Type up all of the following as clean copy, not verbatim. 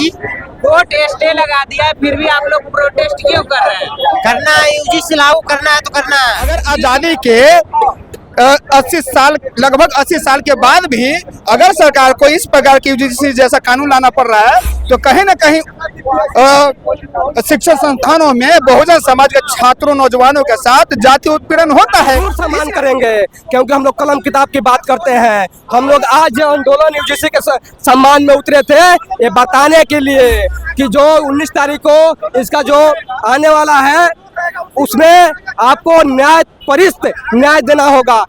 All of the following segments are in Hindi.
चीज कोर्ट स्टे लगा दिया है, फिर भी आप लोग प्रोटेस्ट क्यों कर रहे हैं? करना है, यूजीसी लागू करना है तो करना है। अगर आजादी के 80 साल लगभग 80 साल के बाद भी अगर सरकार को इस प्रकार की यूजीसी जैसा कानून लाना पड़ रहा है तो कहीं न कहीं शिक्षण संस्थानों में बहुजन समाज के छात्रों नौजवानों के साथ जाति उत्पीड़न होता है। सम्मान करेंगे क्योंकि हम लोग कलम किताब की बात करते हैं। हम लोग आज आंदोलन यूजीसी के सम्मान में उतरे थे ये बताने के लिए कि जो 19 तारीख को इसका जो आने वाला है उसमें आपको न्याय देना होगा।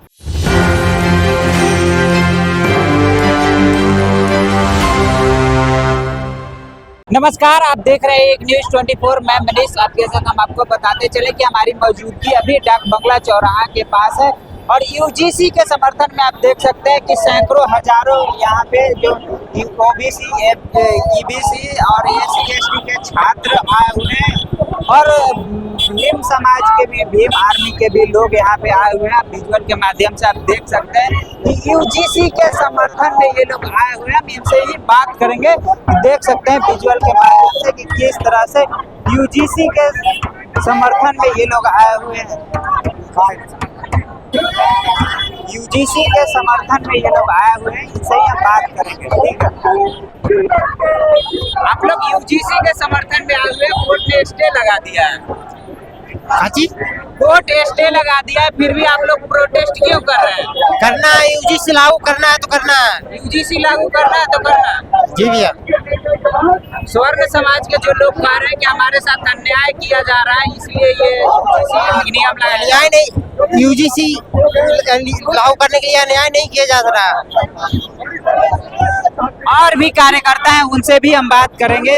नमस्कार, आप देख रहे हैं एक न्यूज़ 24। मैं मनीष आपके साथ। हम आपको बताते चले कि हमारी मौजूदगी अभी डाक बंगला चौराहा के पास है और यूजीसी के समर्थन में आप देख सकते हैं कि सैकड़ों हजारों यहाँ पे जो ओबीसी, ईबीसी और एससी/एसटी के छात्र आए हुए हैं और निम्न समाज के भी, भीम आर्मी के भी लोग यहाँ पे आए हुए हैं। आप विजुअल के माध्यम से आप देख सकते हैं कि यूजीसी के समर्थन में ये लोग आए हुए हैं। हम इनसे ही बात करेंगे, देख सकते हैं विजुअल के माध्यम से कि किस तरह से यूजीसी के समर्थन में ये लोग आए हुए हैं। यूजीसी के समर्थन में ये लोग आए हुए हैं, इनसे ही हम बात करेंगे। ठीक है, आप लोग यूजीसी के समर्थन में आए हुए हैं, कोर्ट ने स्टे लगा दिया है। कोर्ट स्टे लगा दिया है, फिर भी आप लोग प्रोटेस्ट क्यों कर रहे हैं? करना है, यूजीसी लागू करना है तो करना है। यूजीसी लागू करना है तो करना है। जी भैया। स्वर्ण समाज के जो लोग कह रहे हैं कि हमारे साथ अन्याय किया जा रहा है, इसलिए ये नियम लगाया न्याय नहीं, यूजीसी लागू करने के लिए न्याय नहीं किया जा रहा। और भी कार्यकर्ता हैं, उनसे भी हम बात करेंगे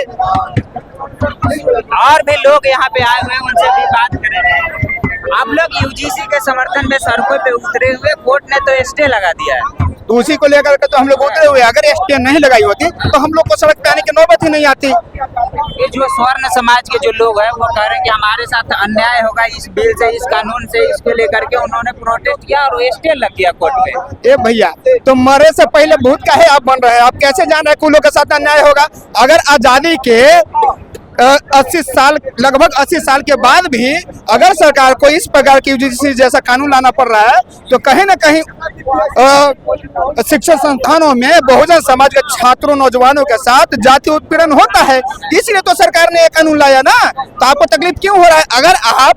और भी लोग यहाँ पे आए हुए हैं, उनसे भी बात करेंगे। आप लोग यूजीसी के समर्थन में सड़कों पे उतरे हुए, कोर्ट ने तो स्टे लगा दिया है, तो उसी को लेकर के तो हम लोग उतरे हुए। अगर स्टे नहीं लगाई होती तो हम लोग को सड़क पे आने की नौबत ही नहीं आती। ये जो स्वर्ण समाज के जो लोग हैं वो कह रहे हैं कि हमारे साथ अन्याय होगा इस बिल से, इस कानून से, इसको लेकर के उन्होंने प्रोटेस्ट किया और स्टे लग गया कोर्ट पे। ए भैया, तो मरे से पहले भूत काहे आप बन रहे हैं? आप कैसे जान रहे हैं कि उन लोग के साथ अन्याय होगा? अगर आजादी के 80 साल लगभग 80 साल के बाद भी अगर सरकार को इस प्रकार की यूजीसी जैसा कानून लाना पड़ रहा है तो कहीं न कहीं शिक्षण संस्थानों में बहुजन समाज के छात्रों नौजवानों के साथ जाति उत्पीड़न होता है। इसलिए तो सरकार ने ये कानून लाया ना। तो आपको तकलीफ क्यों हो रहा है? अगर आप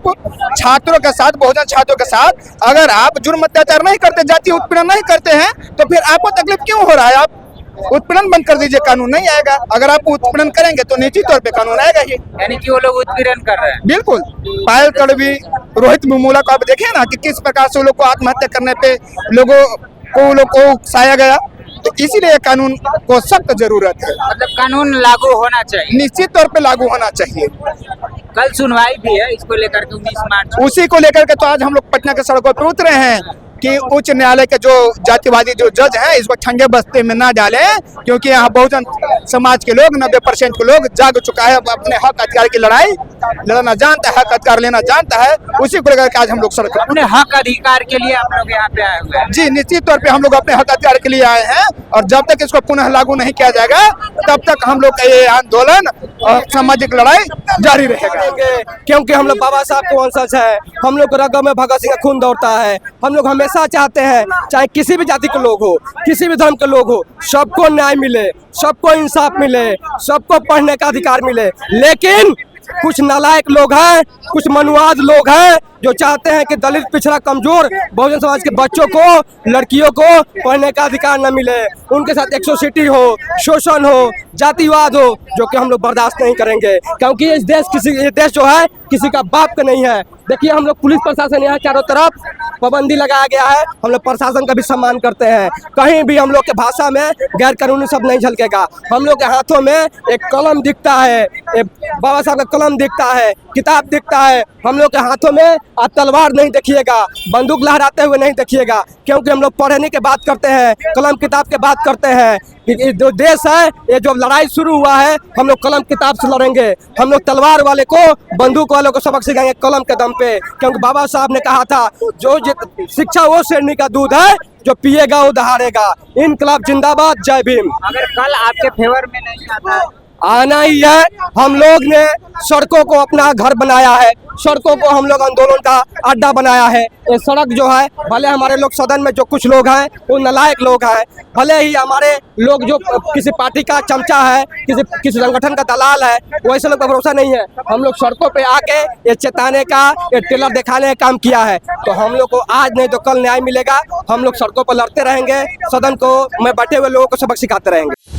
छात्रों के साथ, बहुजन छात्रों के साथ अगर आप जुर्म अत्याचार नहीं करते, जाति उत्पीड़न नहीं करते हैं तो फिर आपको तकलीफ क्यों हो रहा है? आप उत्पीड़न बंद कर दीजिए, कानून नहीं आएगा। अगर आप उत्पीड़न करेंगे तो निश्चित तौर पे कानून आएगा ही। यानी कि वो लोग उत्पीड़न कर रहे हैं। बिल्कुल। पायल तड़वी, रोहित मुमूला को आप देखे ना कि किस प्रकार से लोग को आत्महत्या करने पे लोगों को उकसाया गया। तो इसीलिए कानून को सख्त जरूरत है। मतलब कानून लागू होना चाहिए, निश्चित तौर पे लागू होना चाहिए। कल सुनवाई भी है इसको लेकर के 19 मार्च। उसी को लेकर के तो आज हम लोग पटना के सड़कों पर उतरे हैं कि उच्च न्यायालय के जो जातिवादी जो जज हैं इसको छंगे बस्ते में ना डालें, क्योंकि यहाँ बहुजन समाज के लोग 90% के लोग जाग चुका है, अपने हक अधिकार की लड़ाई लड़ना जानता है, हक अधिकार लेना जानता है। उसी को लेकर के आज हम लोग सड़क अपने हक अधिकार के लिए आप लोग यहाँ पे आए हुए हैं। जी निश्चित तौर पे हम लोग अपने हक अधिकार के लिए आए हैं और जब तक इसको पुनः लागू नहीं किया जाएगा तब तक हम लोग का ये आंदोलन और सामाजिक लड़ाई जारी रहेगा। क्योंकि हम लोग बाबा साहब को वंशज है, हम लोग रगों में भगत सिंह का खून दौड़ता है। हम लोग हमेशा चाहते हैं चाहे किसी भी जाति के लोग हो, किसी भी धर्म के लोग हो, सबको न्याय मिले, सबको इंसाफ मिले, सबको पढ़ने का अधिकार मिले। लेकिन कुछ नालायक लोग हैं, कुछ मनुवाद लोग हैं जो चाहते हैं कि दलित, पिछड़ा, कमजोर बहुजन समाज के बच्चों को, लड़कियों को पढ़ने का अधिकार न मिले। उनके साथ एक्सोसिटी हो, शोषण हो, जातिवाद हो, जो कि हम लोग बर्दाश्त नहीं करेंगे। क्योंकि ये देश जो है किसी का बाप का नहीं है। देखिए हम लोग पुलिस प्रशासन यहाँ चारों तरफ पाबंदी लगाया गया है। हम लोग प्रशासन का भी सम्मान करते हैं। कहीं भी हम लोग के भाषा में गैर कानूनी शब्द नहीं झलकेगा। हम लोग के हाथों में एक कलम दिखता है, एक बाबा साहब का कलम दिखता है, किताब दिखता है। हम लोग के हाथों में आप तलवार नहीं देखिएगा, बंदूक लहराते हुए नहीं देखिएगा, क्योंकि हम लोग पढ़ने की बात करते हैं, कलम किताब की बात करते हैं। ये जो देश है, ये जो लड़ाई शुरू हुआ है, हम लोग कलम किताब से लड़ेंगे। हम लोग तलवार वाले को, बंदूक वालों को सबक सिखाएंगे कलम के दम पे, क्योंकि बाबा साहब ने कहा था जो शिक्षा वो शेरनी का दूध है, जो पिएगा वो दहाड़ेगा। इनकलाब जिंदाबाद, जय भीम। अगर कल आपके फेवर में नहीं आता आना ही है। हम लोग ने सड़कों को अपना घर बनाया है, सड़कों को हम लोग आंदोलन का अड्डा बनाया है। ये सड़क जो है, भले हमारे लोग सदन में जो कुछ लोग हैं वो नालायक लोग हैं, भले ही हमारे लोग जो किसी पार्टी का चमचा है, किसी संगठन का दलाल है, वैसे लोग पर भरोसा नहीं है। हम लोग सड़कों पे आके ये चेताने का, ये टेलर दिखाने का काम किया है। तो हम लोग को आज नहीं तो कल न्याय मिलेगा। हम लोग सड़कों पर लड़ते रहेंगे, सदन को में बैठे हुए लोगों को सबक सिखाते रहेंगे।